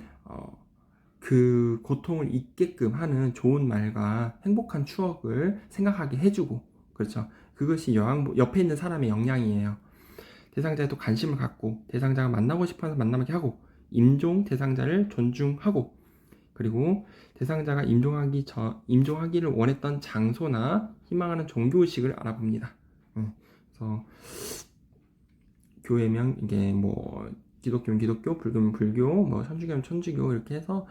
그 고통을 잊게끔 하는 좋은 말과 행복한 추억을 생각하게 해주고, 그렇죠? 그것이 옆에 있는 사람의 역량이에요. 대상자에 또 관심을 갖고 대상자가 만나고 싶어서 만나게 하고 임종 대상자를 존중하고 그리고 대상자가 임종하기를 원했던 장소나 희망하는 종교의식을 알아봅니다. 그래서 교회명 이게 뭐 기독교면 기독교, 불교면 불교, 뭐 천주교면 천주교 이렇게 해서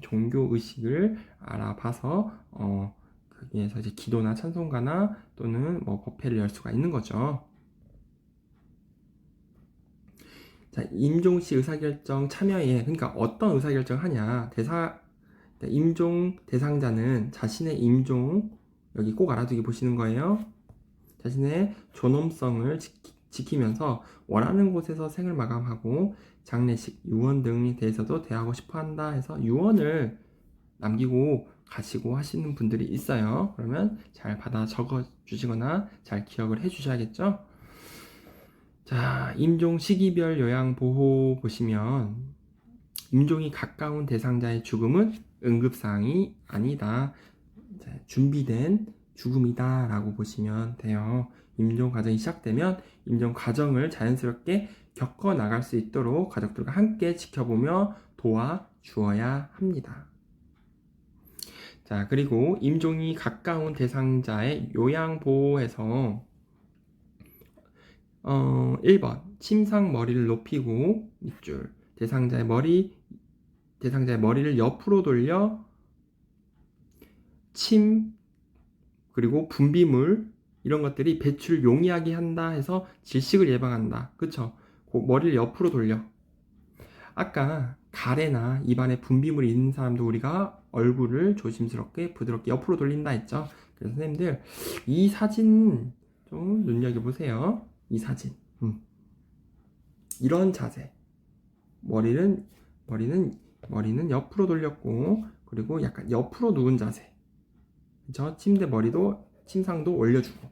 종교의식을 알아봐서 거기에서 이제 기도나 찬송가나 또는 뭐 법회를 열 수가 있는 거죠. 자, 임종 시 의사결정 참여에 그러니까 어떤 의사결정을 하냐. 임종 대상자는 자신의 임종 여기 꼭 알아두기 보시는 거예요. 자신의 존엄성을 지키면서 원하는 곳에서 생을 마감하고 장례식, 유언 등에 대해서도 대하고 싶어 한다 해서 유언을 남기고 가시고 하시는 분들이 있어요. 그러면 잘 받아 적어 주시거나 잘 기억을 해 주셔야겠죠. 자, 임종 시기별 요양보호 보시면 임종이 가까운 대상자의 죽음은 응급사항이 아니다. 준비된 죽음이다 라고 보시면 돼요. 임종 과정이 시작되면 임종 과정을 자연스럽게 겪어 나갈 수 있도록 가족들과 함께 지켜보며 도와주어야 합니다. 자, 그리고 임종이 가까운 대상자의 요양보호에서 1번 침상 머리를 높이고 밑줄 대상자의 머리를 옆으로 돌려 침 그리고 분비물 이런 것들이 배출을 용이하게 한다 해서 질식을 예방한다. 그쵸? 머리를 옆으로 돌려. 아까 가래나 입안에 분비물이 있는 사람도 우리가 얼굴을 조심스럽게 부드럽게 옆으로 돌린다 했죠. 그래서 선생님들 이 사진 좀 눈여겨보세요. 이 사진. 이런 자세. 머리는 옆으로 돌렸고 그리고 약간 옆으로 누운 자세. 그쵸? 침대 머리도, 침상도 올려주고.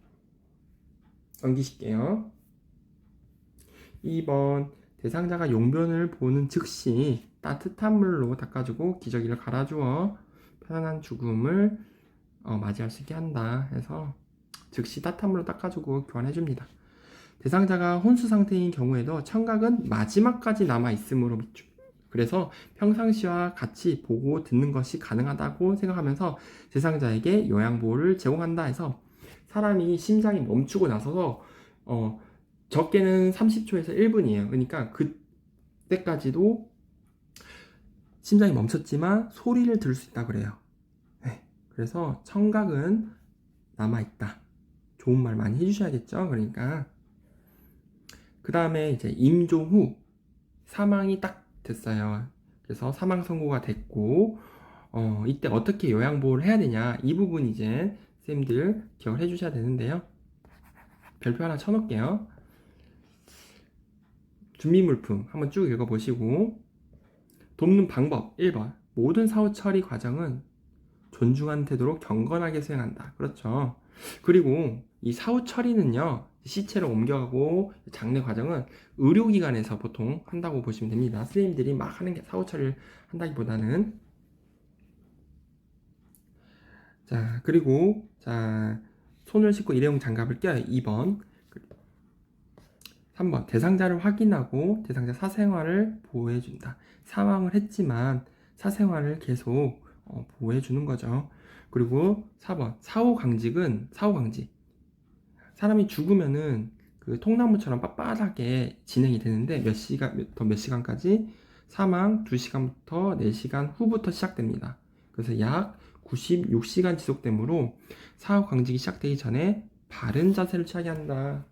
넘기실게요. 2번, 대상자가 용변을 보는 즉시 따뜻한 물로 닦아주고 기저귀를 갈아주어 편안한 죽음을 맞이할 수 있게 한다 해서 즉시 따뜻한 물로 닦아주고 교환해줍니다. 대상자가 혼수 상태인 경우에도 청각은 마지막까지 남아 있으므로 그래서 평상시와 같이 보고 듣는 것이 가능하다고 생각하면서 대상자에게 요양보호를 제공한다 해서 사람이 심장이 멈추고 나서서 적게는 30초에서 1분이에요. 그러니까 그때까지도 심장이 멈췄지만 소리를 들을 수 있다 그래요. 네. 그래서 청각은 남아있다. 좋은 말 많이 해주셔야겠죠. 그러니까 그 다음에 이제 임종 후 사망이 딱 됐어요. 그래서 사망 선고가 됐고 이때 어떻게 요양보호를 해야 되냐, 이 부분 이제 쌤들 기억을 해주셔야 되는데요. 별표 하나 쳐놓을게요. 준비물품 한번 쭉 읽어보시고, 돕는 방법 1번, 모든 사후 처리 과정은 존중하는 태도로 경건하게 수행한다. 그렇죠. 그리고 이 사후 처리는요, 시체를 옮겨가고 장례 과정은 의료기관에서 보통 한다고 보시면 됩니다. 선생님들이 막 하는 게 사후 처리를 한다기보다는. 자, 그리고 손을 씻고 일회용 장갑을 껴요. 2번. 3번, 대상자를 확인하고 대상자 사생활을 보호해준다. 사망을 했지만 사생활을 계속 보호해주는 거죠. 그리고 4번, 사후강직은 사후강직. 사람이 죽으면은 그 통나무처럼 빳빳하게 진행이 되는데 몇 시간까지? 사망 2시간부터 4시간 후부터 시작됩니다. 그래서 약 96시간 지속되므로 사후강직이 시작되기 전에 바른 자세를 취하게 한다.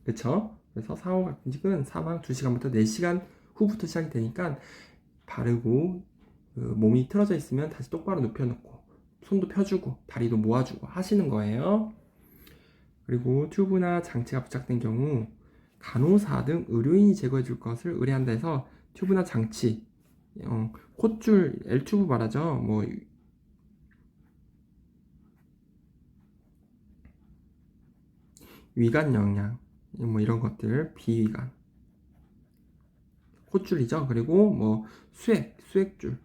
그쵸? 그래서 사후강직은 사망 2시간부터 4시간 후부터 시작이 되니까 바르고 몸이 틀어져 있으면 다시 똑바로 눕혀놓고 손도 펴주고 다리도 모아주고 하시는 거예요. 그리고 튜브나 장치가 부착된 경우 간호사 등 의료인이 제거해 줄 것을 의뢰한다 해서 튜브나 장치, 콧줄, L튜브 말하죠. 뭐 위관 영양, 뭐 이런 것들, 비위관, 콧줄이죠. 그리고 뭐 수액줄,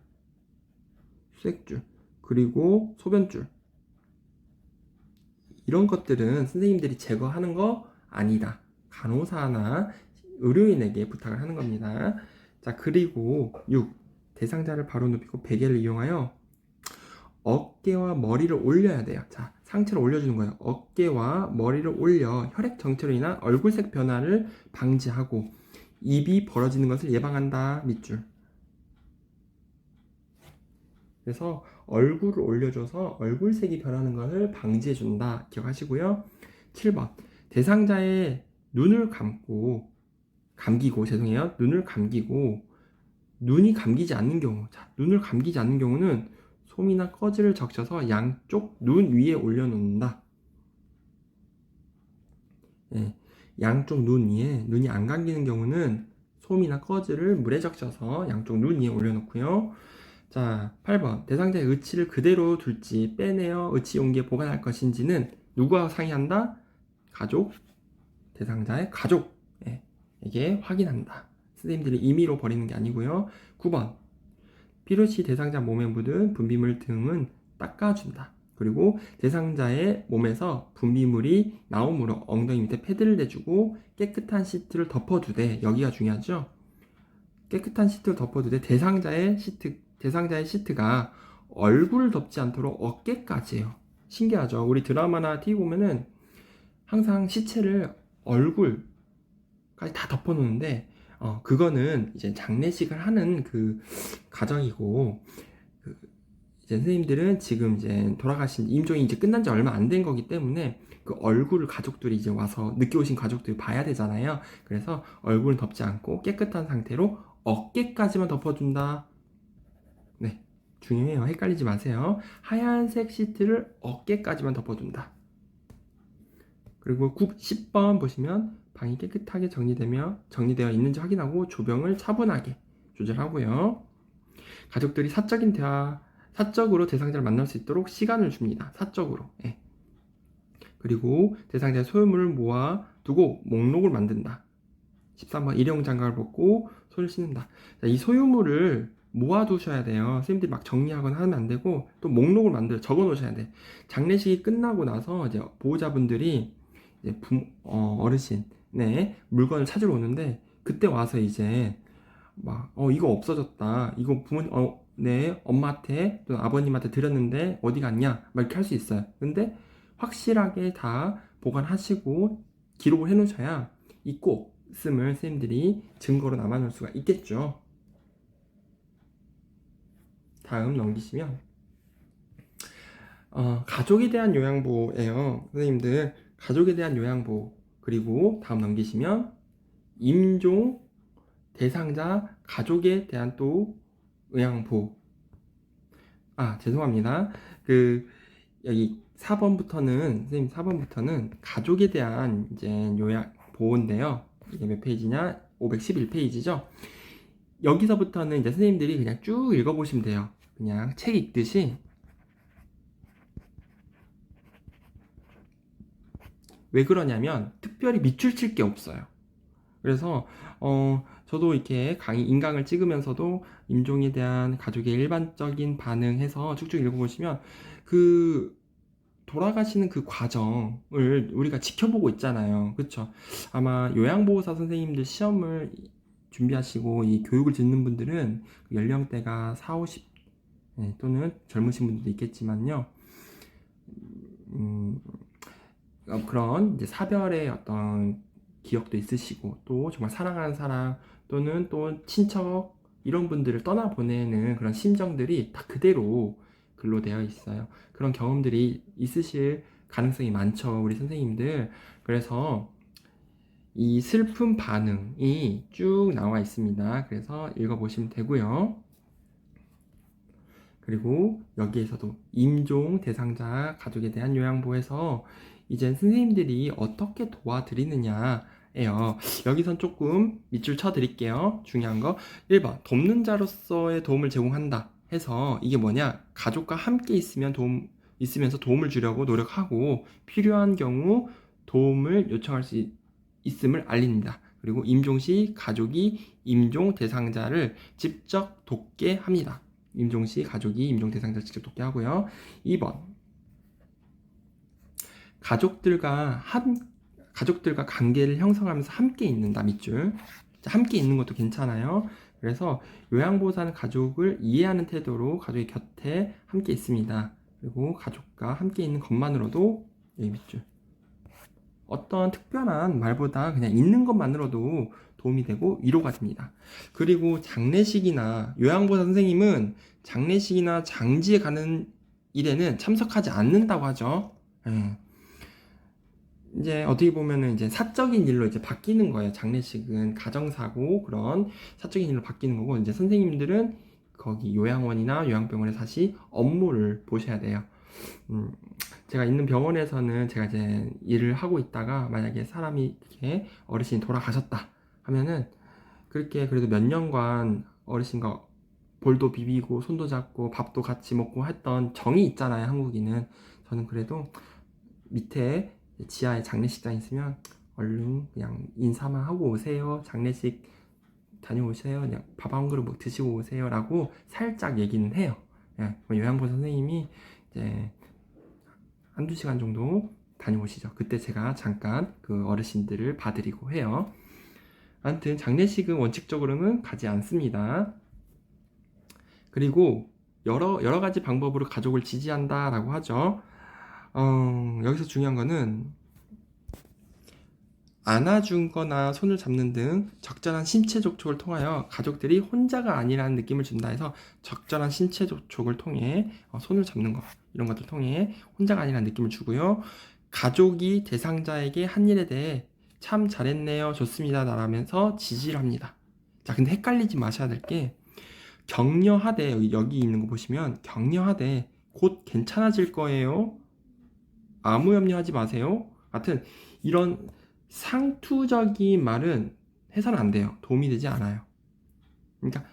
그리고 소변줄, 이런 것들은 선생님들이 제거하는 거 아니다. 간호사나 의료인에게 부탁을 하는 겁니다. 자, 그리고 6. 대상자를 바로 눕히고 베개를 이용하여 어깨와 머리를 올려야 돼요. 자, 상체를 올려주는 거예요. 어깨와 머리를 올려 혈액 정체로 인한 얼굴색 변화를 방지하고 입이 벌어지는 것을 예방한다. 밑줄. 그래서 얼굴을 올려줘서 얼굴색이 변하는 것을 방지해준다. 기억하시고요. 7번. 대상자의 눈을 감기고, 눈을 감기고, 눈이 감기지 않는 경우. 자, 눈을 감기지 않는 경우는 솜이나 꺼즈를 적셔서 양쪽 눈 위에 올려놓는다. 예, 양쪽 눈 위에, 눈이 안 감기는 경우는 솜이나 꺼즈를 물에 적셔서 양쪽 눈 위에 올려놓고요. 자, 8번. 대상자의 의치를 그대로 둘지 빼내어 의치 용기에 보관할 것인지는 누구와 상의한다? 가족, 대상자의 가족에게 확인한다. 선생님들이 임의로 버리는 게 아니고요. 9번. 필요시 대상자 몸에 묻은 분비물 등은 닦아준다. 그리고 대상자의 몸에서 분비물이 나오므로 엉덩이 밑에 패드를 대주고 깨끗한 시트를 덮어두되, 여기가 중요하죠. 깨끗한 시트를 덮어두되 대상자의 시트가 얼굴을 덮지 않도록 어깨까지예요. 신기하죠? 우리 드라마나 TV 보면은 항상 시체를 얼굴까지 다 덮어놓는데 그거는 이제 장례식을 하는 그 과정이고, 이제 선생님들은 지금 이제 돌아가신 임종이 이제 끝난 지 얼마 안 된 거기 때문에 그 얼굴을 가족들이 이제 와서 늦게 오신 가족들이 봐야 되잖아요. 그래서 얼굴은 덮지 않고 깨끗한 상태로 어깨까지만 덮어준다. 네, 중요해요. 헷갈리지 마세요. 하얀색 시트를 어깨까지만 덮어준다. 그리고 10번 보시면 방이 깨끗하게 정리되어 있는지 확인하고 조병을 차분하게 조절하고요. 가족들이 사적으로 대상자를 만날 수 있도록 시간을 줍니다. 사적으로. 예. 그리고 대상자의 소유물을 모아두고 목록을 만든다. 13번 일회용 장갑을 벗고 손을 씻는다. 자, 이 소유물을 모아두셔야 돼요. 선생님들이 막 정리하거나 하면 안 되고 또 목록을 만들어 적어 놓으셔야 돼. 장례식이 끝나고 나서 이제 보호자분들이 이제 어르신의 물건을 찾으러 오는데 그때 와서 이제 막 이거 없어졌다. 이거 부모님 네 엄마한테 또는 아버님한테 드렸는데 어디 갔냐? 막 이렇게 할 수 있어요. 근데 확실하게 다 보관하시고 기록을 해놓으셔야 이 꼭 있음을 선생님들이 증거로 남아놓을 수가 있겠죠. 다음 넘기시면 가족에 대한 요양보호예요. 선생님들 가족에 대한 요양보호 그리고 다음 넘기시면 임종 대상자 가족에 대한 또 요양보호. 죄송합니다. 여기 4번부터는 선생님 4번부터는 가족에 대한 이제 요양 보호인데요. 이게 몇 페이지냐? 511페이지죠. 여기서부터는 이제 선생님들이 그냥 쭉 읽어보시면 돼요. 그냥 책 읽듯이. 왜 그러냐면 특별히 밑줄 칠 게 없어요. 그래서 저도 이렇게 인강을 찍으면서도 임종에 대한 가족의 일반적인 반응해서 쭉쭉 읽어보시면 돌아가시는 그 과정을 우리가 지켜보고 있잖아요. 그쵸? 아마 요양보호사 선생님들 시험을 준비하시고 이 교육을 듣는 분들은 연령대가 40, 50 또는 젊으신 분들도 있겠지만요. 그런 이제 사별의 어떤 기억도 있으시고 또 정말 사랑하는 사람 또는 또 친척 이런 분들을 떠나보내는 그런 심정들이 다 그대로 글로 되어 있어요. 그런 경험들이 있으실 가능성이 많죠, 우리 선생님들. 그래서 이 슬픈 반응이 쭉 나와 있습니다. 그래서 읽어보시면 되고요. 그리고 여기에서도 임종 대상자 가족에 대한 요양보호에서 이제 선생님들이 어떻게 도와드리느냐예요. 여기선 조금 밑줄 쳐드릴게요. 중요한 거 1번 돕는 자로서의 도움을 제공한다 해서 이게 뭐냐, 가족과 함께 있으면서 도움을 주려고 노력하고 필요한 경우 도움을 요청할 수 있음을 알립니다. 그리고 임종시 가족이 임종 대상자를 직접 돕게 합니다. 임종시 가족이 임종 대상자를 직접 돕게 하고요. 2번 가족들과 관계를 형성하면서 함께 있는다. 밑줄. 함께 있는 것도 괜찮아요. 그래서 요양보호사는 가족을 이해하는 태도로 가족의 곁에 함께 있습니다. 그리고 가족과 함께 있는 것만으로도 여기 밑줄. 어떤 특별한 말보다 그냥 있는 것만으로도 도움이 되고 위로가 됩니다. 그리고 장례식이나 요양보호사 선생님은 장례식이나 장지에 가는 일에는 참석하지 않는다고 하죠. 이제 어떻게 보면은 이제 사적인 일로 이제 바뀌는 거예요. 장례식은 가정사고 그런 사적인 일로 바뀌는 거고, 이제 선생님들은 거기 요양원이나 요양병원에 다시 업무를 보셔야 돼요. 제가 있는 병원에서는 제가 이제 일을 하고 있다가 만약에 사람이 이렇게 어르신이 돌아가셨다 하면은 그렇게 그래도 몇 년간 어르신과 볼도 비비고 손도 잡고 밥도 같이 먹고 했던 정이 있잖아요, 한국인은. 저는 그래도 밑에 지하에 장례식장 있으면 얼른 그냥 인사만 하고 오세요, 장례식 다녀오세요, 그냥 밥 한 그릇 드시고 오세요 라고 살짝 얘기는 해요. 요양보호사 선생님이 이제 한두 시간 정도 다녀오시죠. 그때 제가 잠깐 그 어르신들을 봐드리고 해요. 아무튼 장례식은 원칙적으로는 가지 않습니다. 그리고 여러 가지 방법으로 가족을 지지한다 라고 하죠. 여기서 중요한 거는 안아준 거나 손을 잡는 등 적절한 신체 접촉을 통하여 가족들이 혼자가 아니라는 느낌을 준다 해서 적절한 신체 접촉을 통해 손을 잡는 거 이런 것들 통해 혼자가 아니라는 느낌을 주고요. 가족이 대상자에게 한 일에 대해 참 잘했네요, 좋습니다 라면서 지지를 합니다. 자, 근데 헷갈리지 마셔야 될 게 격려하되, 여기 있는 거 보시면 격려하되 곧 괜찮아질 거예요, 아무 염려하지 마세요 같은 이런 상투적인 말은 해서는 안 돼요. 도움이 되지 않아요. 그러니까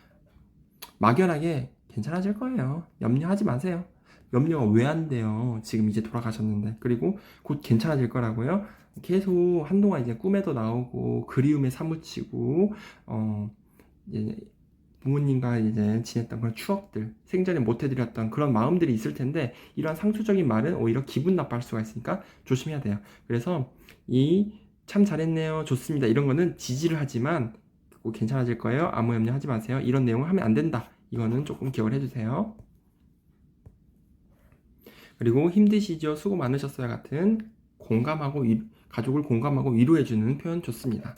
막연하게 괜찮아질 거예요. 염려하지 마세요. 염려가 왜 안 돼요? 지금 이제 돌아가셨는데. 그리고 곧 괜찮아질 거라고요. 계속 한동안 이제 꿈에도 나오고 그리움에 사무치고 이제 부모님과 이제 지냈던 그런 추억들, 생전에 못 해드렸던 그런 마음들이 있을 텐데 이러한 상투적인 말은 오히려 기분 나빠할 수가 있으니까 조심해야 돼요. 그래서 이 참 잘했네요, 좋습니다, 이런 거는 지지를 하지만 꼭 괜찮아질 거예요, 아무 염려하지 마세요, 이런 내용을 하면 안 된다, 이거는 조금 기억을 해주세요. 그리고 힘드시죠, 수고 많으셨어요 같은 공감하고 가족을 공감하고 위로해주는 표현 좋습니다.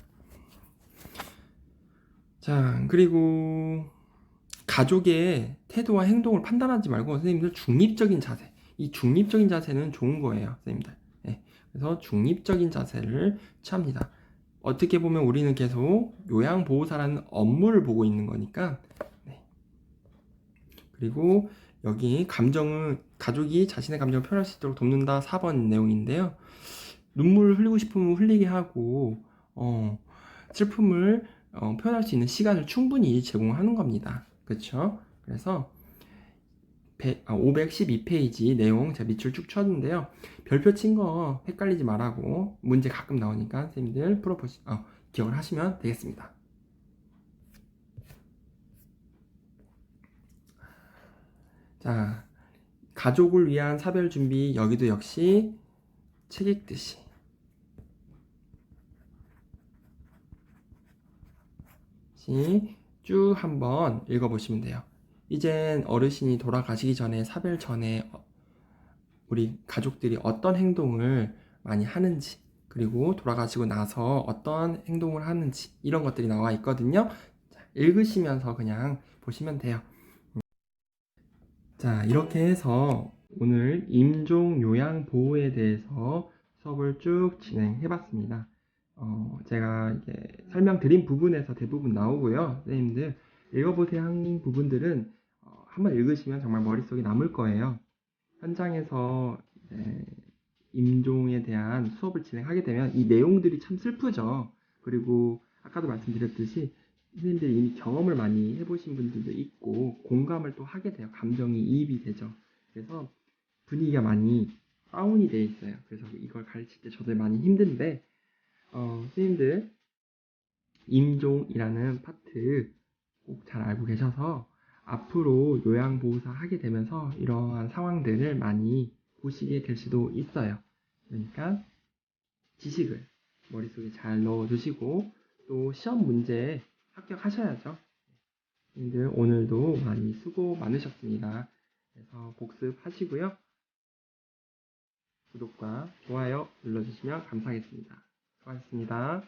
자, 그리고 가족의 태도와 행동을 판단하지 말고 선생님들 중립적인 자세, 이 중립적인 자세는 좋은 거예요, 선생님들. 네, 그래서 중립적인 자세를 취합니다. 어떻게 보면 우리는 계속 요양보호사라는 업무를 보고 있는 거니까. 네. 그리고 여기 감정은 가족이 자신의 감정을 표현할 수 있도록 돕는다, 4번 내용인데요. 눈물을 흘리고 싶으면 흘리게 하고 슬픔을 표현할 수 있는 시간을 충분히 제공하는 겁니다. 그렇죠? 그래서 512페이지 내용 제가 밑줄 쭉 쳤는데요. 별표 친 거 헷갈리지 말라고, 문제 가끔 나오니까 선생님들 기억을 하시면 되겠습니다. 자, 가족을 위한 사별 준비, 여기도 역시 책 읽듯이 쭉 한번 읽어보시면 돼요. 이젠 어르신이 돌아가시기 전에, 사별 전에 우리 가족들이 어떤 행동을 많이 하는지, 그리고 돌아가시고 나서 어떤 행동을 하는지, 이런 것들이 나와 있거든요. 자, 읽으시면서 그냥 보시면 돼요. 자, 이렇게 해서 오늘 임종 요양 보호에 대해서 수업을 쭉 진행해 봤습니다. 제가 이제 설명드린 부분에서 대부분 나오고요. 선생님들 읽어보세요 한 부분들은 한번 읽으시면 정말 머릿속에 남을 거예요. 현장에서 임종에 대한 수업을 진행하게 되면 이 내용들이 참 슬프죠. 그리고 아까도 말씀드렸듯이 선생님들이 이미 경험을 많이 해보신 분들도 있고 공감을 또 하게 돼요. 감정이 이입이 되죠. 그래서 분위기가 많이 다운이 돼 있어요. 그래서 이걸 가르칠 때 저도 많이 힘든데 선생님들 임종이라는 파트 꼭 잘 알고 계셔서 앞으로 요양보호사 하게 되면서 이러한 상황들을 많이 보시게 될 수도 있어요. 그러니까 지식을 머릿속에 잘 넣어두시고 또 시험 문제에 합격하셔야죠. 여러분들 오늘도 많이 수고 많으셨습니다. 그래서 복습하시고요. 구독과 좋아요 눌러주시면 감사하겠습니다. 수고하셨습니다.